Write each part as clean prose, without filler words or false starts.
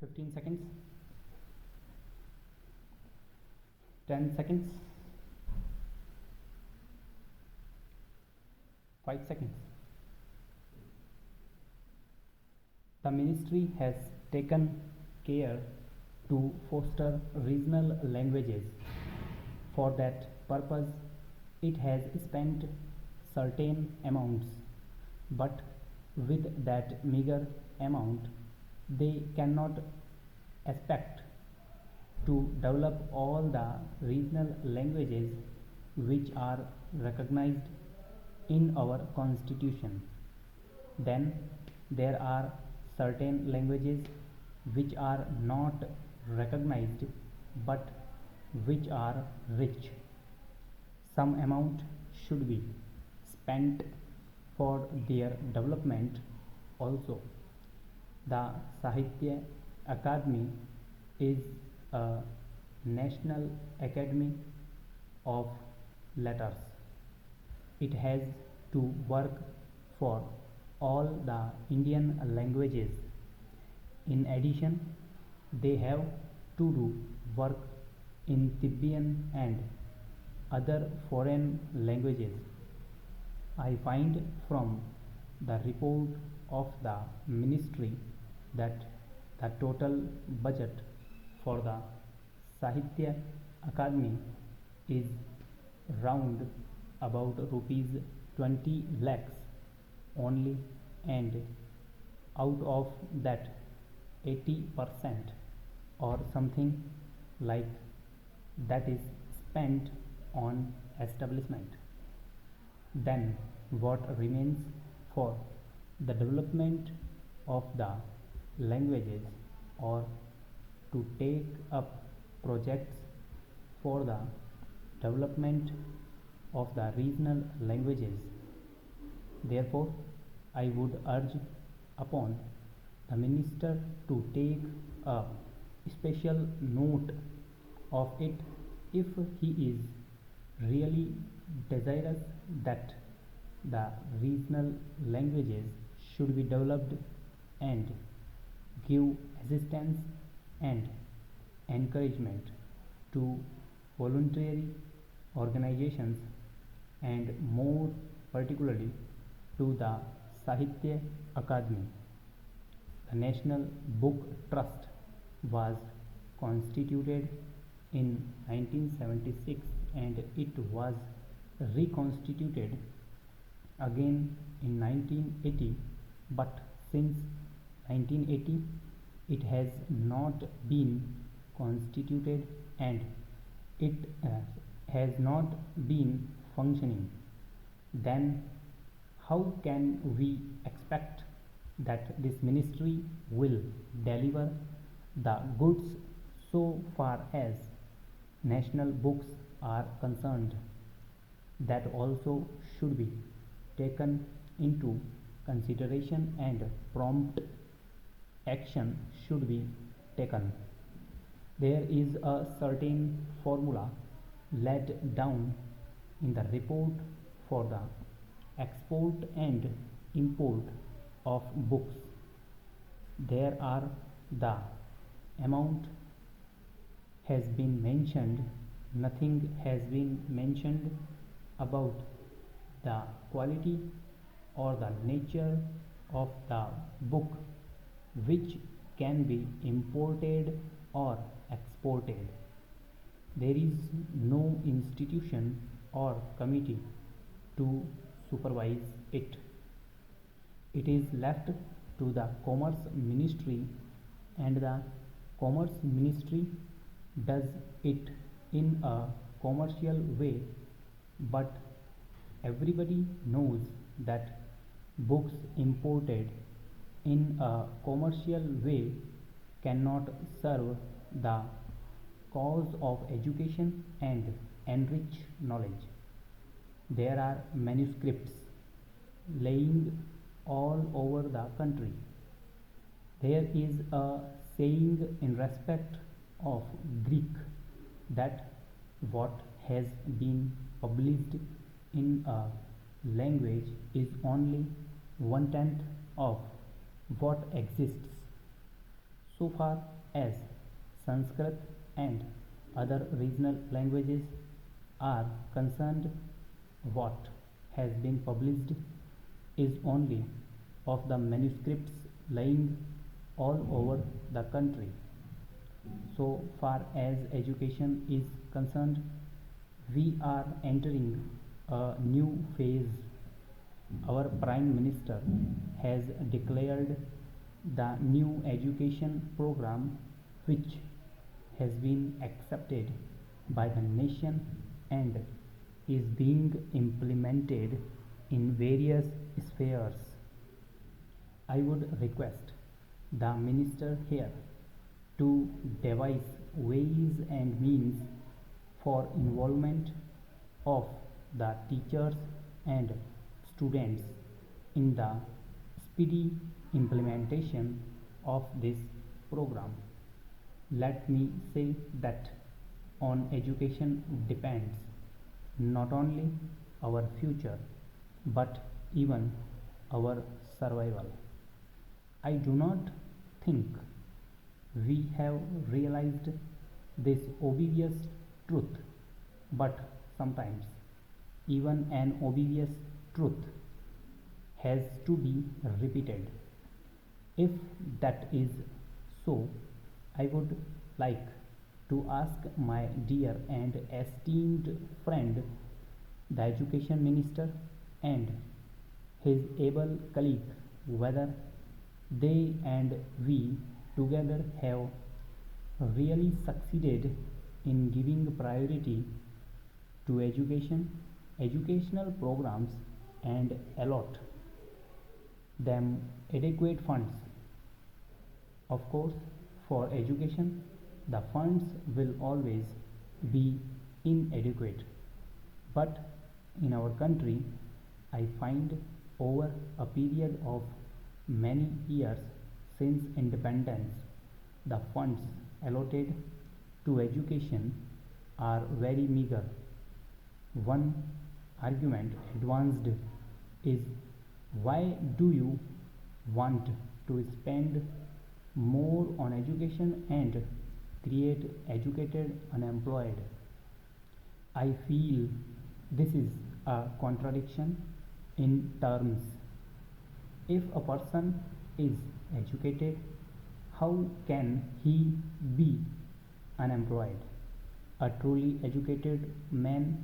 15 seconds, 10 seconds, 5 seconds. The ministry has taken care to foster regional languages. For that purpose, it has spent certain amounts, but with that meager amount, they cannot expect to develop all the regional languages which are recognized in our constitution. Then there are certain languages which are not recognized but which are rich. Some amount should be spent for their development also. The Sahitya Academy is a national academy of letters. It has to work for all the Indian languages. In addition, they have to do work in Tibetan and other foreign languages. I find from the report of the ministry that the total budget for the Sahitya Academy is round about rupees 20 lakhs only, and out of that 80% or something like that is spent on establishment. Then what remains for the development of the languages or to take up projects for the development of the regional languages. Therefore, I would urge upon the minister to take a special note of it if he is really desirous that the regional languages should be developed, and give assistance and encouragement to voluntary organizations, and more particularly to the Sahitya Academy. The National Book Trust was constituted in 1976 and it was reconstituted again in 1980, but since 1980 it has not been constituted and it has not been functioning. Then how can we expect that this ministry will deliver the goods so far as national books are concerned? That also should be taken into consideration and prompt action should be taken. There is a certain formula laid down in the report for the export and import of books. There are the amount has been mentioned, nothing has been mentioned about the quality or the nature of the book which can be imported or exported. There is no institution or committee to supervise it. It is left to the Commerce Ministry, and the Commerce Ministry does it in a commercial way, but everybody knows that books imported in a commercial way cannot serve the cause of education and enrich knowledge. There are manuscripts lying all over the country. There is a saying in respect of Greek that what has been published in a language is only 1/10 of what exists. So far as Sanskrit and other regional languages are concerned, what has been published is only of the manuscripts lying all over the country. So far as education is concerned, we are entering a new phase. Our Prime Minister has declared the new education program, which has been accepted by the nation and is being implemented in various spheres. I would request the minister here to devise ways and means for involvement of the teachers and students in the speedy implementation of this program. Let me say that on education depends not only our future but even our survival. I do not think we have realized this obvious truth, but sometimes even an obvious truth has to be repeated. If that is so, I would like to ask my dear and esteemed friend, the Education Minister, and his able colleague, whether they and we together have really succeeded in giving priority to education, educational programs, and allot them adequate funds. Of course, for education, the funds will always be inadequate. But in our country, I find over a period of many years since independence, the funds allotted to education are very meager. One argument advanced is, why do you want to spend more on education and create educated unemployed? I feel this is a contradiction in terms. If a person is educated, how can he be unemployed? A truly educated man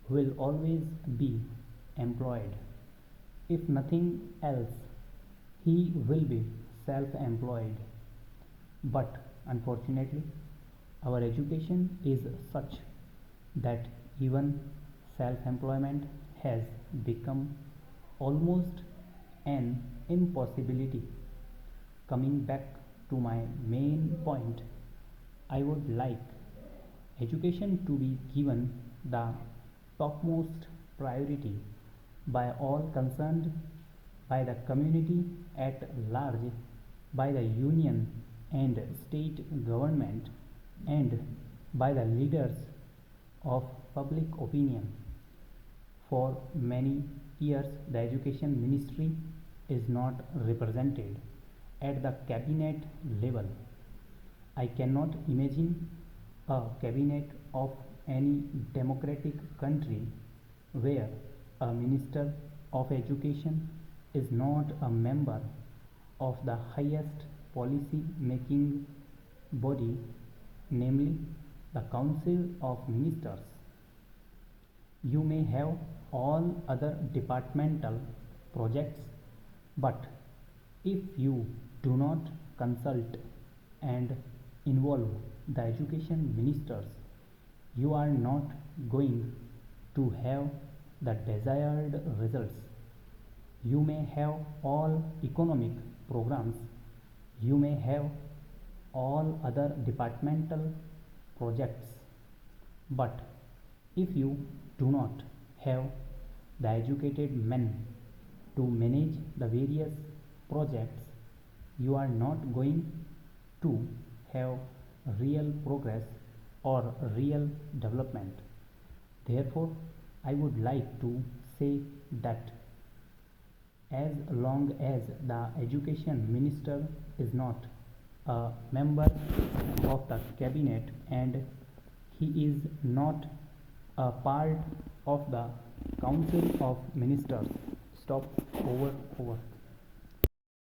will always be employed. If nothing else, he will be self employed. But unfortunately, our education is such that even self employment has become almost an impossibility. Coming back to my main point, I would like education to be given the topmost priority by all concerned, by the community at large, by the union and state government, and by the leaders of public opinion. For many years, the education ministry is not represented at the cabinet level. I cannot imagine a cabinet of any democratic country where a minister of education is not a member of the highest policy making body, namely the Council of Ministers. You may have all other departmental projects, but if you do not consult and involve the education ministers, you are not going to have the desired results. You may have all economic programs, you may have all other departmental projects, but if you do not have the educated men to manage the various projects, you are not going to have real progress or real development. Therefore, I would like to say that as long as the education minister is not a member of the cabinet and he is not a part of the council of ministers. Stop. Over.